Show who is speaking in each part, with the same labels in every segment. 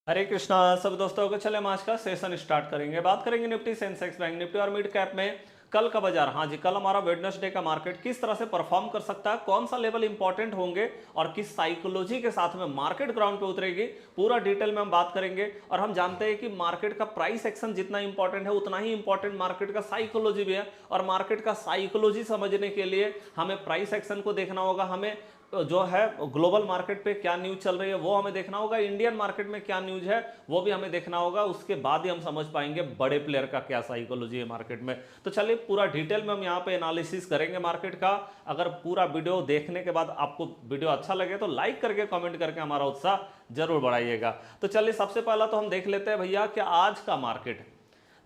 Speaker 1: हरे कृष्णा सब दोस्तों को। चले हम आज का सेशन स्टार्ट करेंगे। बात करेंगे निफ्टी, सेंसेक्स, बैंक निफ्टी और मिड कैप में कल का बाजार। हाँ जी, कल हमारा वेडनेसडे का मार्केट किस तरह से परफॉर्म कर सकता है, कौन सा लेवल इंपॉर्टेंट होंगे और किस साइकोलॉजी के साथ में मार्केट ग्राउंड पे उतरेगी, पूरा डिटेल में हम बात करेंगे। और हम जानते हैं कि मार्केट का प्राइस एक्शन जितना इंपॉर्टेंट है उतना ही इंपॉर्टेंट मार्केट का साइकोलॉजी भी है। और मार्केट का साइकोलॉजी समझने के लिए हमें प्राइस एक्शन को देखना होगा, हमें जो है ग्लोबल मार्केट पे क्या न्यूज चल रही है वो हमें देखना होगा, इंडियन मार्केट में क्या न्यूज है वो भी हमें देखना होगा। उसके बाद ही हम समझ पाएंगे बड़े प्लेयर का क्या साइकोलॉजी है मार्केट में। तो चलिए पूरा डिटेल में हम यहाँ पे एनालिसिस करेंगे मार्केट का। अगर पूरा वीडियो देखने के बाद आपको वीडियो अच्छा लगे तो लाइक करके कमेंट करके हमारा उत्साह जरूर बढ़ाइएगा। तो चलिए सबसे पहला तो हम देख लेते हैं भैया कि आज का मार्केट,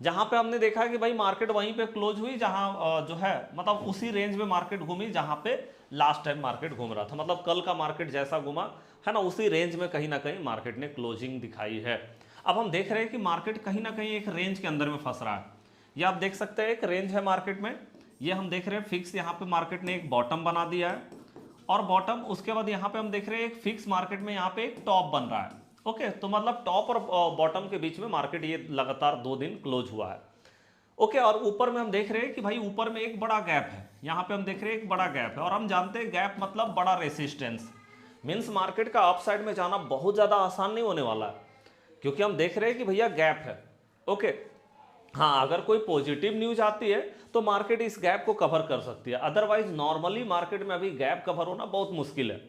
Speaker 1: जहां पे हमने देखा कि भाई मार्केट वहीं पे क्लोज हुई जहां जो है मतलब उसी रेंज में मार्केट घूमी जहां पे लास्ट टाइम मार्केट घूम रहा था। मतलब कल का मार्केट जैसा घूमा है ना, उसी रेंज में कहीं ना कहीं मार्केट ने क्लोजिंग दिखाई है। अब हम देख रहे हैं कि मार्केट कहीं ना कहीं एक रेंज के अंदर में फंस रहा है। ये आप देख सकते हैं एक रेंज है मार्केट में, ये हम देख रहे हैं फिक्स। यहाँ पे मार्केट ने एक बॉटम बना दिया है और बॉटम, उसके बाद यहाँ पे हम देख रहे हैं एक फिक्स मार्केट में यहाँ पे एक टॉप बन रहा है। ओके, तो मतलब टॉप और बॉटम के बीच में मार्केट ये लगातार 2 दिन क्लोज हुआ है। ओके, और ऊपर में हम देख रहे हैं कि भाई ऊपर में एक बड़ा गैप है, यहाँ पे हम देख रहे हैं एक बड़ा गैप है। और हम जानते हैं गैप मतलब बड़ा रेसिस्टेंस, मीन्स मार्केट का अपसाइड में जाना बहुत ज़्यादा आसान नहीं होने वाला है, क्योंकि हम देख रहे हैं कि भैया गैप है। ओके, हाँ, अगर कोई पॉजिटिव न्यूज आती है तो मार्केट इस गैप को कवर कर सकती है, अदरवाइज नॉर्मली मार्केट में अभी गैप कवर होना बहुत मुश्किल है।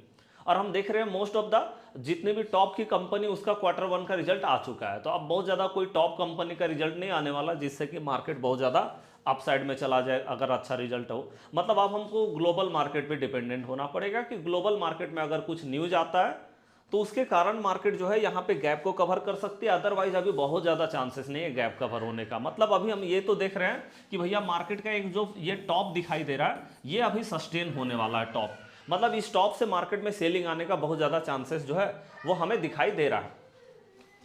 Speaker 1: और हम देख रहे हैं मोस्ट ऑफ द जितने भी टॉप की कंपनी उसका Q1 का रिजल्ट आ चुका है। तो अब बहुत ज़्यादा कोई टॉप कंपनी का रिजल्ट नहीं आने वाला जिससे कि मार्केट बहुत ज़्यादा अपसाइड में चला जाए अगर अच्छा रिजल्ट हो। मतलब अब हमको ग्लोबल मार्केट पे डिपेंडेंट होना पड़ेगा कि ग्लोबल मार्केट में अगर कुछ न्यूज आता है तो उसके कारण मार्केट जो है यहाँ पे गैप को कवर कर सकती है, अदरवाइज अभी बहुत ज़्यादा चांसेस नहीं है गैप कवर होने का। मतलब अभी हम ये तो देख रहे हैं कि भैया मार्केट का एक जो ये टॉप दिखाई दे रहा है ये अभी सस्टेन होने वाला है टॉप। मतलब इस टॉप से मार्केट में सेलिंग आने का बहुत ज़्यादा चांसेस जो है वो हमें दिखाई दे रहा है।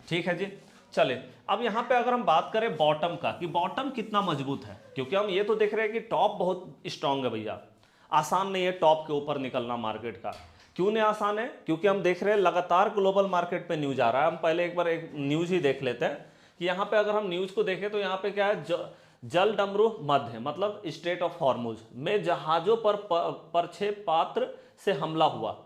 Speaker 1: ठीक है जी, चले अब यहाँ पे अगर हम बात करें बॉटम का कि बॉटम कितना मजबूत है, क्योंकि हम ये तो देख रहे हैं कि टॉप बहुत स्ट्रांग है भैया, आसान नहीं है टॉप के ऊपर निकलना मार्केट का। क्यों नहीं आसान है? क्योंकि हम देख रहे हैं लगातार ग्लोबल मार्केट पे न्यूज आ रहा है। हम पहले एक बार एक न्यूज ही देख लेते हैं कि यहाँ पे अगर हम न्यूज को देखें तो यहाँ पे क्या है, जल डमरू मध्य मतलब स्ट्रेट ऑफ हॉर्मुज में जहाजों पर 6 पात्र से हमला हुआ।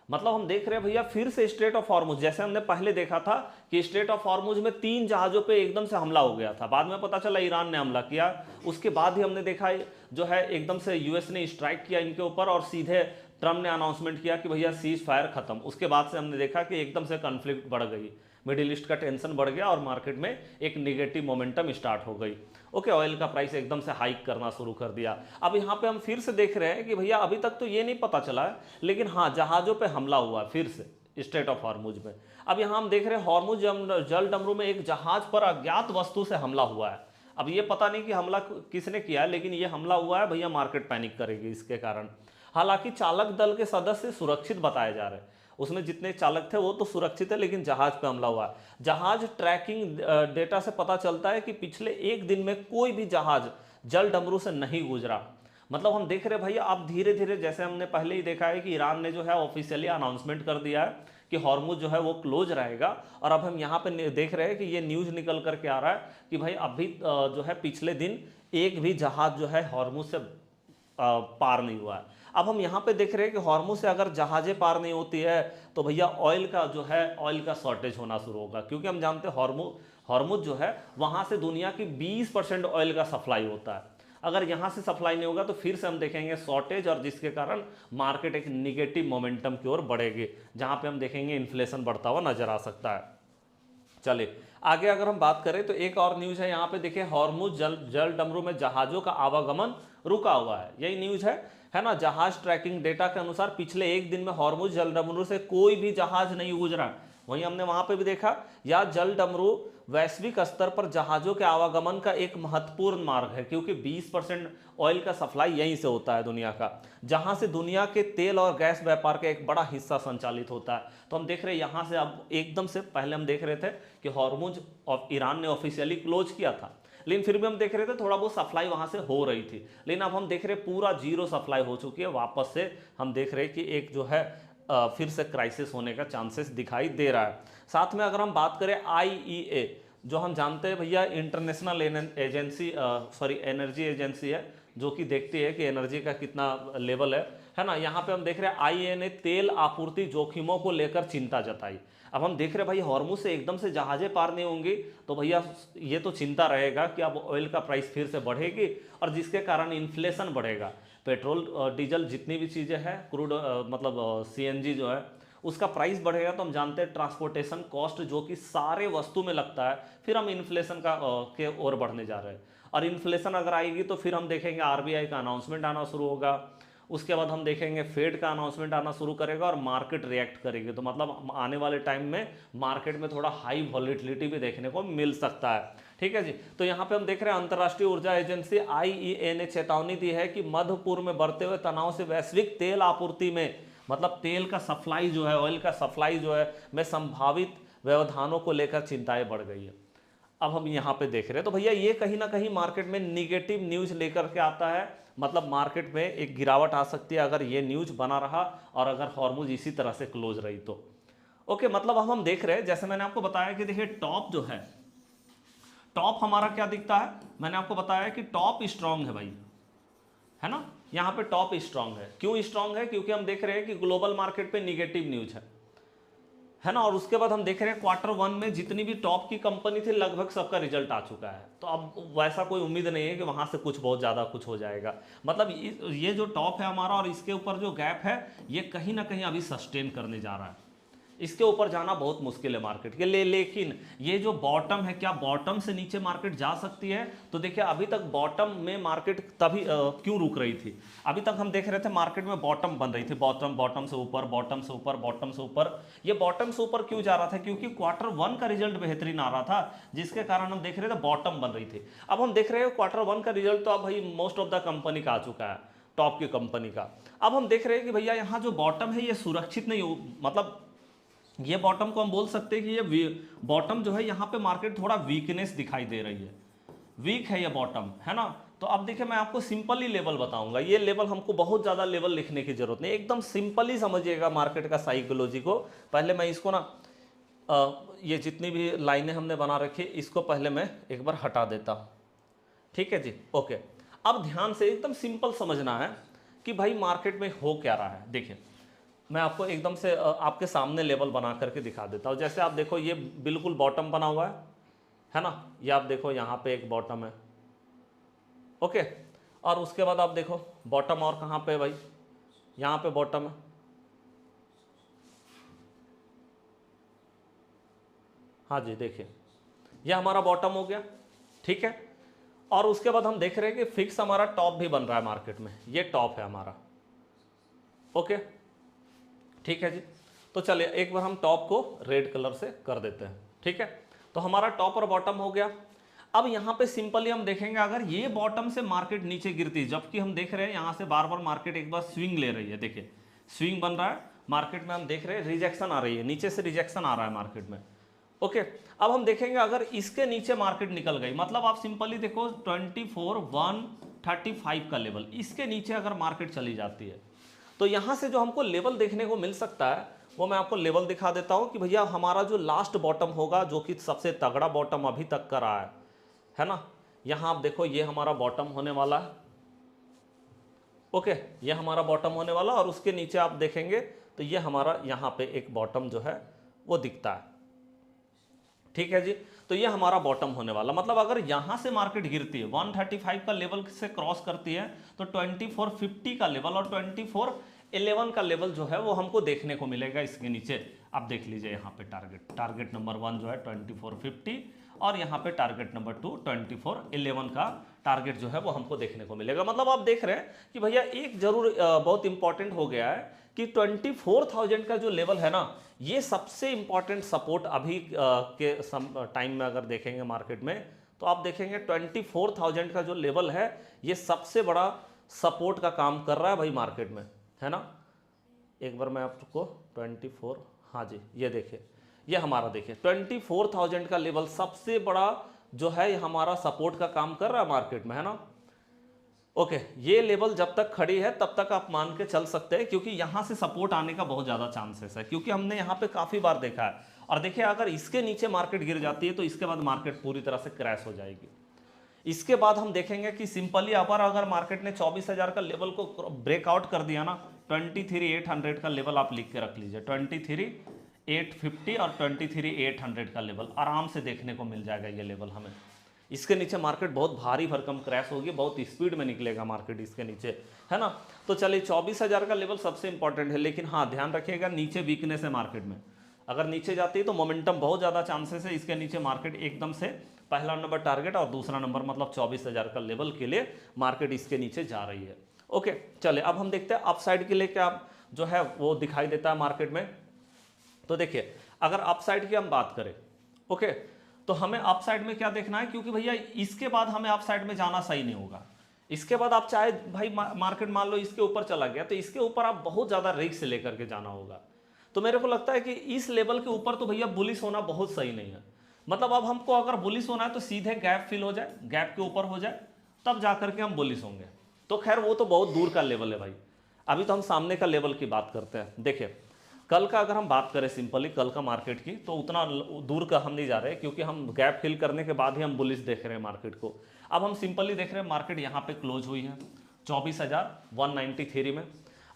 Speaker 1: मतलब हम देख रहे हैं भैया फिर से स्ट्रेट ऑफ हॉर्मुज, जैसे हमने पहले देखा था कि स्ट्रेट ऑफ हॉर्मुज में 3 जहाजों पे एकदम से हमला हो गया था, बाद में पता चला ईरान ने हमला किया। उसके बाद ही हमने देखा जो है एकदम से यूएस ने स्ट्राइक किया इनके ऊपर और सीधे ट्रम्प ने अनाउंसमेंट किया कि भैया सीज फायर खत्म। उसके बाद से हमने देखा कि एकदम से कन्फ्लिक्ट बढ़ गई, मिडिल ईस्ट का टेंशन बढ़ गया और मार्केट में एक निगेटिव मोमेंटम स्टार्ट हो गई। ओके, ऑयल का प्राइस एकदम से हाइक करना शुरू कर दिया। अब यहाँ पे हम फिर से देख रहे हैं कि भैया अभी तक तो ये नहीं पता चला है, लेकिन हाँ जहाज़ों पे हमला हुआ फिर से स्ट्रेट ऑफ हॉर्मुज में। अब यहाँ हम देख रहे हैं हॉर्मुज जल डमरू में एक जहाज पर अज्ञात वस्तु से हमला हुआ है। अब ये पता नहीं कि हमला किसने किया है, लेकिन ये हमला हुआ है भैया, मार्केट पैनिक करेगी इसके कारण। हालांकि चालक दल के सदस्य सुरक्षित बताए जा रहे हैं, उसमें जितने चालक थे वो तो सुरक्षित है, लेकिन जहाज पे हमला हुआ है। जहाज ट्रैकिंग डेटा से पता चलता है कि पिछले 1 दिन में कोई भी जहाज जल डमरू से नहीं गुजरा। मतलब हम देख रहे हैं भैया अब धीरे धीरे, जैसे हमने पहले ही देखा है कि ईरान ने जो है ऑफिशियली अनाउंसमेंट कर दिया है कि हॉर्मुज जो है वो क्लोज रहेगा। और अब हम यहाँ पे देख रहे हैं कि ये न्यूज निकल करके आ रहा है कि भाई अभी जो है पिछले दिन एक भी जहाज जो है हॉर्मुज से पार नहीं हुआ है। अब हम यहाँ पे देख रहे हैं कि हॉर्मुज से अगर जहाजें पार नहीं होती है तो भैया ऑयल का जो है ऑयल का शॉर्टेज होना शुरू होगा, क्योंकि हम जानते हैं हॉर्मुज जो है वहाँ से दुनिया की 20% ऑयल का सप्लाई होता है। अगर यहाँ से सप्लाई नहीं होगा तो फिर से हम देखेंगे शॉर्टेज, और जिसके कारण मार्केट एक निगेटिव मोमेंटम की ओर बढ़ेगी, जहाँ पे हम देखेंगे इन्फ्लेशन बढ़ता हुआ नजर आ सकता है। चलिए आगे अगर हम बात करें तो एक और न्यूज है यहाँ पे, देखिए हॉर्मुज जल डमरू में जहाजों का आवागमन रुका हुआ है, यही न्यूज है ना। जहाज ट्रैकिंग डेटा के अनुसार पिछले 1 दिन में हॉर्मुज जल डमरू से कोई भी जहाज नहीं गुजरा। वहीं हमने वहां पे भी देखा या जल डमरू वैश्विक स्तर पर जहाजों के आवागमन का एक महत्वपूर्ण मार्ग है, क्योंकि 20% ऑयल का सप्लाई यहीं से होता है दुनिया का, जहां से दुनिया के तेल और गैस व्यापार का एक बड़ा हिस्सा संचालित होता है। तो हम देख रहे हैं यहाँ से अब एकदम से पहले हम देख रहे थे कि हॉर्मुज और ईरान ने ऑफिशियली क्लोज किया था, लेकिन फिर भी हम देख रहे थे थोड़ा बहुत सप्लाई वहां से हो रही थी। लेकिन अब हम देख रहे हैं पूरा जीरो सप्लाई हो चुकी है, वापस से हम देख रहे हैं कि एक जो है फिर से क्राइसिस होने का चांसेस दिखाई दे रहा है। साथ में अगर हम बात करें IEA, जो हम जानते हैं भैया इंटरनेशनल एजेंसी एनर्जी एजेंसी है, जो कि देखती है कि एनर्जी का कितना लेवल है ना। यहाँ पे हम देख रहे हैं IEA ने तेल आपूर्ति जोखिमों को लेकर चिंता जताई। अब हम देख रहे हैं भाई हॉर्मुज से एकदम से जहाजें पार नहीं होंगी, तो भैया ये तो चिंता रहेगा कि अब ऑयल का प्राइस फिर से बढ़ेगी और जिसके कारण इन्फ्लेशन बढ़ेगा। पेट्रोल डीजल जितनी भी चीज़ें हैं, क्रूड मतलब CNG जो है उसका प्राइस बढ़ेगा, तो हम जानते हैं ट्रांसपोर्टेशन कॉस्ट जो कि सारे वस्तु में लगता है, फिर हम इन्फ्लेशन का के ओर बढ़ने जा रहे हैं। और इन्फ्लेशन अगर आएगी तो फिर हम देखेंगे RBI का अनाउंसमेंट आना शुरू होगा, उसके बाद हम देखेंगे फेड का अनाउंसमेंट आना शुरू करेगा और मार्केट रिएक्ट करेगी। तो मतलब आने वाले टाइम में मार्केट में थोड़ा हाई वॉलीटिलिटी भी देखने को मिल सकता है। ठीक है जी। तो यहाँ पे हम देख रहे हैं अंतर्राष्ट्रीय ऊर्जा एजेंसी IEA ने चेतावनी दी है कि मध्य पूर्व में बढ़ते हुए तनाव से वैश्विक तेल आपूर्ति में, मतलब तेल का सप्लाई जो है, ऑयल का सप्लाई जो है में संभावित व्यवधानों को लेकर चिंताएं बढ़ गई है। अब हम यहाँ पे देख रहे हैं तो भैया ये कहीं ना कहीं मार्केट में निगेटिव न्यूज लेकर के आता है, मतलब मार्केट में एक गिरावट आ सकती है अगर ये न्यूज बना रहा और अगर हॉर्मुज इसी तरह से क्लोज रही तो। ओके, मतलब अब हम देख रहे हैं, जैसे मैंने आपको बताया कि देखिए टॉप जो है, टॉप हमारा क्या दिखता है, मैंने आपको बताया कि टॉप स्ट्रांग है भाई, है ना। यहाँ पे टॉप स्ट्रांग है, क्यों स्ट्रांग है, क्योंकि हम देख रहे हैं कि ग्लोबल मार्केट पे निगेटिव न्यूज है ना। और उसके बाद हम देख रहे हैं Q1 में जितनी भी टॉप की कंपनी थी लगभग सबका रिजल्ट आ चुका है, तो अब वैसा कोई उम्मीद नहीं है कि वहां से कुछ बहुत ज़्यादा कुछ हो जाएगा। मतलब ये जो टॉप है हमारा और इसके ऊपर जो गैप है ये कहीं ना कहीं अभी सस्टेन करने जा रहा है, इसके ऊपर जाना बहुत मुश्किल है मार्केट के लिए। लेकिन ये जो बॉटम है, क्या बॉटम से नीचे मार्केट जा सकती है, तो देखिए अभी तक बॉटम में मार्केट तभी क्यों रुक रही थी, अभी तक हम देख रहे थे मार्केट में बॉटम बन रही थी, बॉटम से ऊपर, बॉटम से ऊपर, बॉटम से ऊपर। ये बॉटम से ऊपर क्यों जा रहा था, क्योंकि Q1 का रिजल्ट बेहतरीन आ रहा था, जिसके कारण हम देख रहे थे बॉटम बन रही थी। अब हम देख रहे हैं Q1 का रिजल्ट तो अब भाई मोस्ट ऑफ द कंपनी का आ चुका है, टॉप की कंपनी का। अब हम देख रहे हैं कि भैया यहाँ जो बॉटम है ये सुरक्षित नहीं हो, मतलब ये बॉटम को हम बोल सकते हैं कि ये बॉटम जो है यहाँ पे मार्केट थोड़ा वीकनेस दिखाई दे रही है, वीक है ये बॉटम, है ना। तो अब देखिए मैं आपको सिंपली लेवल बताऊंगा, ये लेवल हमको बहुत ज़्यादा लेवल लिखने की जरूरत नहीं, एकदम सिंपली समझिएगा मार्केट का साइकोलॉजी को। पहले मैं इसको ना ये जितनी भी लाइनें हमने बना रखी इसको पहले मैं एक बार हटा देता हूँ, ठीक है जी। ओके, अब ध्यान से एकदम सिंपल समझना है कि भाई मार्केट में हो क्या रहा है। देखिए मैं आपको एकदम से आपके सामने लेवल बना करके दिखा देता हूँ। जैसे आप देखो ये बिल्कुल बॉटम बना हुआ है ना, ये आप देखो यहाँ पे एक बॉटम है, ओके। और उसके बाद आप देखो बॉटम और कहाँ पे है भाई, यहाँ पे बॉटम है, हाँ जी देखिए ये हमारा बॉटम हो गया, ठीक है। और उसके बाद हम देख रहे हैं कि फिक्स हमारा टॉप भी बन रहा है मार्केट में, ये टॉप है हमारा, ओके ठीक है जी। तो चलिए एक बार हम टॉप को रेड कलर से कर देते हैं, ठीक है। तो हमारा टॉप और बॉटम हो गया। अब यहाँ पे सिंपली हम देखेंगे अगर ये बॉटम से मार्केट नीचे गिरती है, जबकि हम देख रहे हैं यहाँ से बार बार मार्केट एक बार स्विंग ले रही है, देखिए स्विंग बन रहा है मार्केट में, हम देख रहे हैं रिजेक्शन आ रही है, नीचे से रिजेक्शन आ रहा है मार्केट में, ओके। अब हम देखेंगे अगर इसके नीचे मार्केट निकल गई, मतलब आप सिंपली देखो 24,135 का लेवल, इसके नीचे अगर मार्केट चली जाती है तो यहाँ से जो हमको लेवल देखने को मिल सकता है वो मैं आपको लेवल दिखा देता हूँ कि भैया हमारा जो लास्ट बॉटम होगा, जो कि सबसे तगड़ा बॉटम अभी तक का रहा है ना। यहाँ आप देखो ये हमारा बॉटम होने वाला है, ओके ये हमारा बॉटम होने वाला, और उसके नीचे आप देखेंगे तो ये हमारा यहाँ पे एक बॉटम जो है वो दिखता है, ठीक है जी। तो ये हमारा बॉटम होने वाला, मतलब अगर यहाँ से मार्केट गिरती है 135 का लेवल से क्रॉस करती है तो 2450 का लेवल और 2411 का लेवल जो है वो हमको देखने को मिलेगा इसके नीचे। आप देख लीजिए यहाँ पे टारगेट नंबर 1 जो है 2450 और यहाँ पे टारगेट नंबर 2 2411 का टारगेट जो है वो हमको देखने को मिलेगा। मतलब आप देख रहे हैं कि भैया एक जरूर बहुत इंपॉर्टेंट हो गया है कि 24,000 का जो लेवल है ना, ये सबसे इंपॉर्टेंट सपोर्ट अभी के टाइम में अगर देखेंगे मार्केट में तो आप देखेंगे 24,000 का जो लेवल है ये सबसे बड़ा सपोर्ट का काम कर रहा है भाई मार्केट में, है ना। एक बार मैं आपको 24, हाँ जी ये देखिए ये हमारा देखिए 24,000 का लेवल सबसे बड़ा जो है ये हमारा सपोर्ट का काम कर रहा है मार्केट में, है ना, ओके, ये लेवल जब तक खड़ी है तब तक आप मान के चल सकते हैं, क्योंकि यहां से सपोर्ट आने का बहुत ज्यादा चांसेस है, क्योंकि हमने यहां पे काफी बार देखा है। और देखिए अगर इसके नीचे मार्केट गिर जाती है तो इसके बाद मार्केट पूरी तरह से क्रैश हो जाएगी। इसके बाद हम देखेंगे कि सिंपली अगर मार्केट ने 24,000 का लेवल को ब्रेकआउट कर दिया ना, 23,800 का लेवल आप लिख के रख लीजिए, 23,850 और 23,800 का लेवल आराम से देखने को मिल जाएगा। ये लेवल हमें, इसके नीचे मार्केट बहुत भारी भरकम क्रैश होगी, बहुत स्पीड में निकलेगा मार्केट इसके नीचे, है ना। तो चलिए 24,000 का लेवल सबसे इंपॉर्टेंट है, लेकिन हाँ ध्यान रखिएगा नीचे वीकनेस है मार्केट में। अगर नीचे जाती है तो मोमेंटम बहुत ज़्यादा चांसेस है इसके नीचे मार्केट एकदम से पहला नंबर टारगेट और दूसरा नंबर मतलब 24,000 का लेवल के लिए मार्केट इसके नीचे जा रही है। ओके चलिए अब हम देखते हैं अपसाइड के लिए क्या जो है वो दिखाई देता है मार्केट में। तो देखिए अगर अपसाइड की हम बात करें, ओके, तो हमें अपसाइड में क्या देखना है, क्योंकि भैया इसके बाद हमें अपसाइड में जाना सही नहीं होगा। इसके बाद आप चाहे भाई मार्केट मान लो इसके ऊपर चला गया तो इसके ऊपर आप बहुत ज़्यादा रिस्क लेकर के जाना होगा। तो मेरे को लगता है कि इस लेवल के ऊपर तो भैया बुलिश होना बहुत सही नहीं है। मतलब अब हमको अगर बुलिश होना है तो सीधे गैप फिल हो जाए, गैप के ऊपर हो जाए, तब जाकर के हम बुलिश होंगे। तो खैर वो तो बहुत दूर का लेवल है भाई, अभी तो हम सामने का लेवल की बात करते हैं। देखिए कल का अगर हम बात करें सिंपली कल का मार्केट की, तो उतना दूर का हम नहीं जा रहे, क्योंकि हम गैप फिल करने के बाद ही हम बुलिश देख रहे हैं मार्केट को। अब हम सिंपली देख रहे हैं मार्केट यहाँ पे क्लोज हुई है 24,193 में।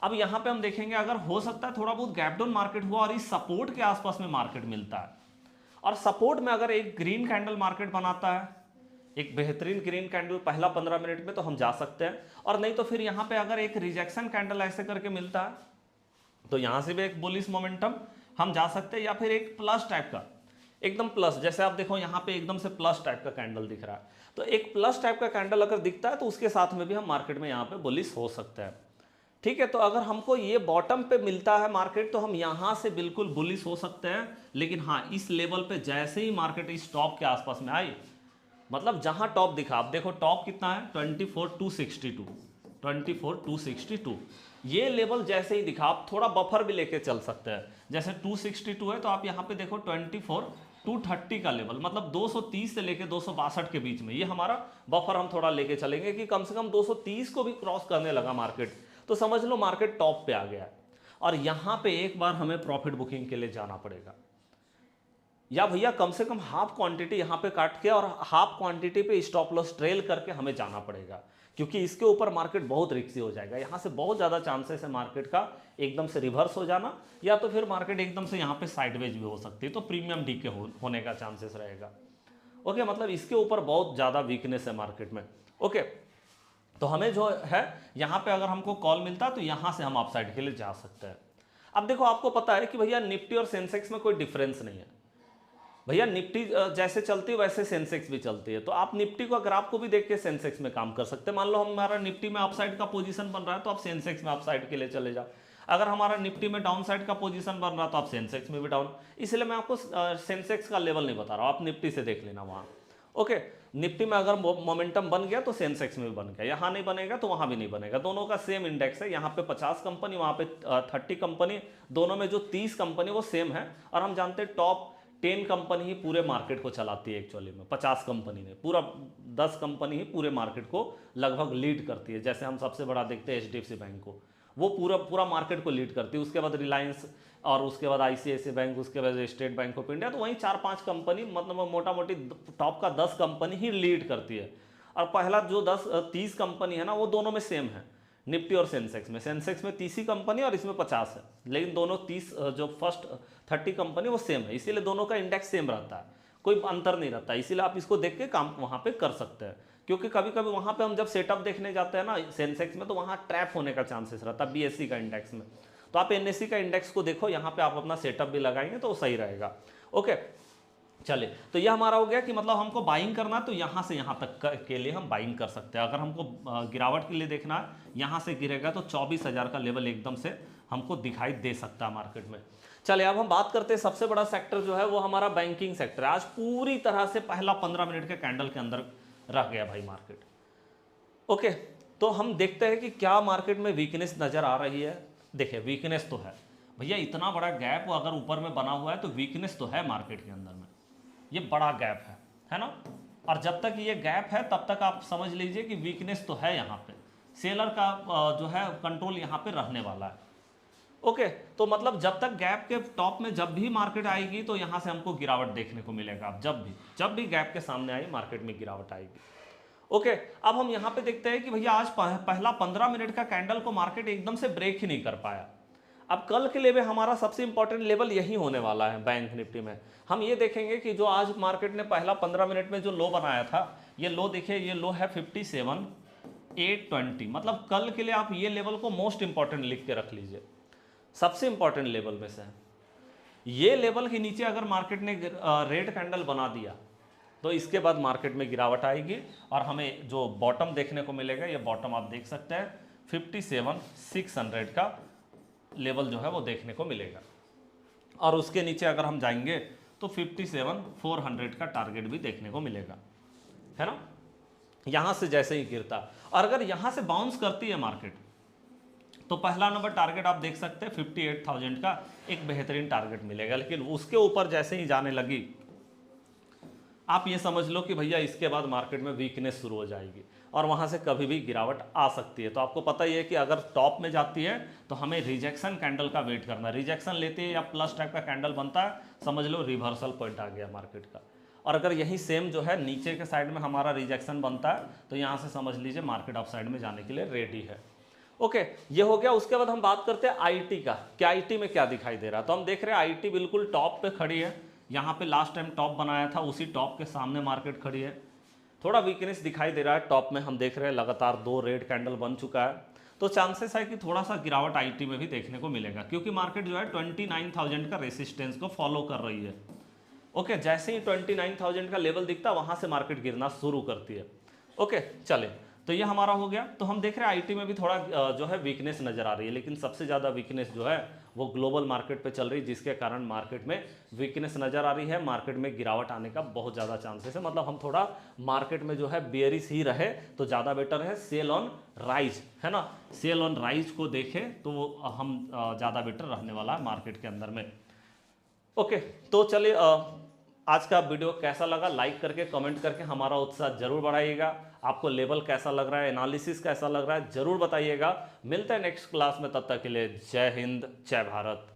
Speaker 1: अब यहाँ पे हम देखेंगे अगर हो सकता है थोड़ा बहुत गैप डाउन मार्केट हुआ और इस सपोर्ट के आसपास में मार्केट मिलता है, और सपोर्ट में अगर एक ग्रीन कैंडल मार्केट बनाता है, एक बेहतरीन ग्रीन कैंडल पहला 15 मिनट में, तो हम जा सकते हैं। और नहीं तो फिर यहाँ पे अगर एक रिजेक्शन कैंडल ऐसे करके मिलता है तो यहाँ से भी एक बुलिश मोमेंटम हम जा सकते हैं, या फिर एक प्लस टाइप का एकदम प्लस, जैसे आप देखो यहाँ पे एकदम से प्लस टाइप का कैंडल दिख रहा है, तो एक प्लस टाइप का कैंडल अगर दिखता है तो उसके साथ में भी हम मार्केट में यहाँ पे बुलिश हो सकता है। ठीक है, तो अगर हमको ये बॉटम पे मिलता है मार्केट तो हम यहाँ से बिल्कुल बुलिश हो सकते हैं। लेकिन हाँ इस लेवल पे जैसे ही मार्केट इस टॉप के आसपास में आई, मतलब जहां टॉप दिखा, आप देखो टॉप कितना है 24,262, 24,262, ये लेवल जैसे ही दिखा आप थोड़ा बफर भी लेके चल सकते हैं। जैसे 262 है तो आप यहाँ पे देखो 24,230 का लेवल, मतलब 230 से लेके 262 के बीच में ये हमारा बफर हम थोड़ा लेके चलेंगे कि कम से कम 230 को भी क्रॉस करने लगा मार्केट तो समझ लो मार्केट टॉप पे आ गया है। और यहाँ पे एक बार हमें प्रॉफिट बुकिंग के लिए जाना पड़ेगा, या भैया कम से कम हाफ क्वांटिटी यहाँ पे काट के और हाफ क्वांटिटी पे स्टॉप लॉस ट्रेल करके हमें जाना पड़ेगा, क्योंकि इसके ऊपर मार्केट बहुत रिस्की हो जाएगा। यहाँ से बहुत ज़्यादा चांसेस है मार्केट का एकदम से रिवर्स हो जाना, या तो फिर मार्केट एकदम से यहाँ पे साइडवेज भी हो सकती है, तो प्रीमियम डीके होने का चांसेस रहेगा। ओके, मतलब इसके ऊपर बहुत ज़्यादा वीकनेस है मार्केट में। ओके, तो हमें जो है यहाँ पे अगर हमको कॉल मिलता है तो यहाँ से हम अपसाइड के लिए जा सकते हैं। अब देखो आपको पता है कि भैया निफ्टी और सेंसेक्स में कोई डिफरेंस नहीं है। भैया निफ्टी जैसे चलती है वैसे सेंसेक्स भी चलती है, तो आप निफ्टी को ग्राफ को भी देख के सेंसेक्स में काम कर सकते हैं। मान लो हमारा निफ्टी में अपसाइड का पोजीशन बन रहा है तो आप सेंसेक्स में अपसाइड के लिए चले जाओ, अगर हमारा निफ्टी में डाउन साइड का पोजीशन बन रहा है तो आप सेंसेक्स में भी डाउन। इसलिए मैं आपको सेंसेक्स का लेवल नहीं बता रहा हूँ, आप निफ्टी से देख लेना वहाँ। ओके, निफ्टी में अगर मोमेंटम बन गया तो सेंसेक्स में भी बन गया, यहाँ नहीं बनेगा तो वहाँ भी नहीं बनेगा, दोनों का सेम इंडेक्स है। यहाँ पे 50 कंपनी, वहाँ पे 30 कंपनी, दोनों में जो 30 कंपनी वो सेम है। और हम जानते हैं टॉप 10 कंपनी ही पूरे मार्केट को चलाती है एक्चुअली में, 50 कंपनी ने पूरा 10 कंपनी ही पूरे मार्केट को लगभग लीड करती है। जैसे हम सबसे बड़ा देखते हैं HDFC बैंक को, वो पूरा मार्केट को लीड करती है, उसके बाद रिलायंस और उसके बाद ICICI बैंक, उसके बाद स्टेट बैंक ऑफ इंडिया, तो वहीं 4-5 कंपनी मतलब मोटा मोटी टॉप का 10 कंपनी ही लीड करती है। और पहला जो 30 कंपनी है ना वो दोनों में सेम है, निफ्टी और सेंसेक्स में। सेंसेक्स में 30 ही कंपनी और इसमें 50 है, लेकिन दोनों 30 जो फर्स्ट 30 कंपनी वो सेम है, इसीलिए दोनों का इंडेक्स सेम रहता है, कोई अंतर नहीं रहता। इसीलिए आप इसको देख के काम वहाँ पे कर सकते हैं, क्योंकि कभी कभी वहाँ पे हम जब सेटअप देखने जाते हैं ना सेंसेक्स में तो वहाँ ट्रैप होने का चांसेस रहता है BSE का इंडेक्स में। तो आप NSE का इंडेक्स को देखो, यहाँ पे आप अपना सेटअप भी लगाएंगे तो सही रहेगा। ओके, चलिए, तो यह हमारा हो गया कि मतलब हमको बाइंग करना है तो यहाँ से यहाँ तक के लिए हम बाइंग कर सकते हैं। अगर हमको गिरावट के लिए देखना है, यहाँ से गिरेगा तो 24,000 का लेवल एकदम से हमको दिखाई दे सकता है मार्केट में। चलिए अब हम बात करते हैं, सबसे बड़ा सेक्टर जो है वो हमारा बैंकिंग सेक्टर है। आज पूरी तरह से पहला 15 मिनट के कैंडल के अंदर रह गया भाई मार्केट। ओके, तो हम देखते हैं कि क्या मार्केट में वीकनेस नज़र आ रही है। देखिए वीकनेस तो है भैया, इतना बड़ा गैप अगर ऊपर में बना हुआ है तो वीकनेस तो है मार्केट के अंदर में, ये बड़ा गैप है ना। और जब तक ये गैप है तब तक आप समझ लीजिए कि वीकनेस तो है यहाँ पे। सेलर का जो है कंट्रोल यहाँ पे रहने वाला है। ओके, तो मतलब जब तक गैप के टॉप में जब भी मार्केट आएगी तो यहाँ से हमको गिरावट देखने को मिलेगा। आप जब भी गैप के सामने आई मार्केट में गिरावट आएगी। ओके, अब हम यहाँ पे देखते हैं कि भैया आज पहला 15 मिनट का कैंडल को मार्केट एकदम से ब्रेक ही नहीं कर पाया। अब कल के लिए भी हमारा सबसे इंपॉर्टेंट लेवल यही होने वाला है बैंक निफ्टी में। हम ये देखेंगे कि जो आज मार्केट ने पहला 15 मिनट में जो लो बनाया था, ये लो देखिए, ये लो है 57,820। मतलब कल के लिए आप ये लेवल को मोस्ट इंपॉर्टेंट लिख के रख लीजिए, सबसे इंपॉर्टेंट लेवल में से है। ये लेवल के नीचे अगर मार्केट ने रेड कैंडल बना दिया तो इसके बाद मार्केट में गिरावट आएगी और हमें जो बॉटम देखने को मिलेगा, ये बॉटम आप देख सकते हैं 57,600 का लेवल जो है वो देखने को मिलेगा। और उसके नीचे अगर हम जाएंगे तो 57,400 का टारगेट भी देखने को मिलेगा, है ना। यहां से जैसे ही गिरता और अगर यहां से बाउंस करती है मार्केट तो पहला नंबर टारगेट आप देख सकते हैं 58,000 का एक बेहतरीन टारगेट मिलेगा। लेकिन उसके ऊपर जैसे ही जाने लगी आप ये समझ लो कि भैया इसके बाद मार्केट में वीकनेस शुरू हो जाएगी और वहां से कभी भी गिरावट आ सकती है। तो आपको पता ही है कि अगर टॉप में जाती है तो हमें रिजेक्शन कैंडल का वेट करना है। रिजेक्शन लेते हैं या प्लस टाइप का कैंडल बनता है, समझ लो रिवर्सल पॉइंट आ गया मार्केट का। और अगर यही सेम जो है नीचे के साइड में हमारा रिजेक्शन बनता है तो यहाँ से समझ लीजिए मार्केट अप साइड में जाने के लिए रेडी है। ओके, ये हो गया। उसके बाद हम बात करते हैं आईटी का, कि आईटी में क्या दिखाई दे रहा है। तो हम देख रहे हैं आईटी बिल्कुल टॉप पे खड़ी है। यहाँ पे लास्ट टाइम टॉप बनाया था, उसी टॉप के सामने मार्केट खड़ी है। थोड़ा वीकनेस दिखाई दे रहा है टॉप में, हम देख रहे हैं लगातार 2 रेड कैंडल बन चुका है। तो चांसेस है कि थोड़ा सा गिरावट आईटी में भी देखने को मिलेगा, क्योंकि मार्केट जो है 29,000 का रेसिस्टेंस को फॉलो कर रही है। ओके, जैसे ही 29,000 का लेवल दिखता है वहां से मार्केट गिरना शुरू करती है। ओके, चले, तो ये हमारा हो गया। तो हम देख रहे हैं आईटी में भी थोड़ा जो है वीकनेस नजर आ रही है, लेकिन सबसे ज़्यादा वीकनेस जो है वो ग्लोबल मार्केट पे चल रही है, जिसके कारण मार्केट में वीकनेस नजर आ रही है। मार्केट में गिरावट आने का बहुत ज़्यादा चांसेस है। मतलब हम थोड़ा मार्केट में जो है बेयरिश ही रहे तो ज़्यादा बेटर है। सेल ऑन राइज, है ना, सेल ऑन राइज को देखें तो हम ज़्यादा बेटर रहने वाला है मार्केट के अंदर में। ओके, तो चलिए आज का वीडियो कैसा लगा, लाइक करके कमेंट करके हमारा उत्साह जरूर बढ़ाइएगा। आपको लेवल कैसा लग रहा है, एनालिसिस कैसा लग रहा है, जरूर बताइएगा। मिलते हैं नेक्स्ट क्लास में, तब तक के लिए जय हिंद, जय भारत।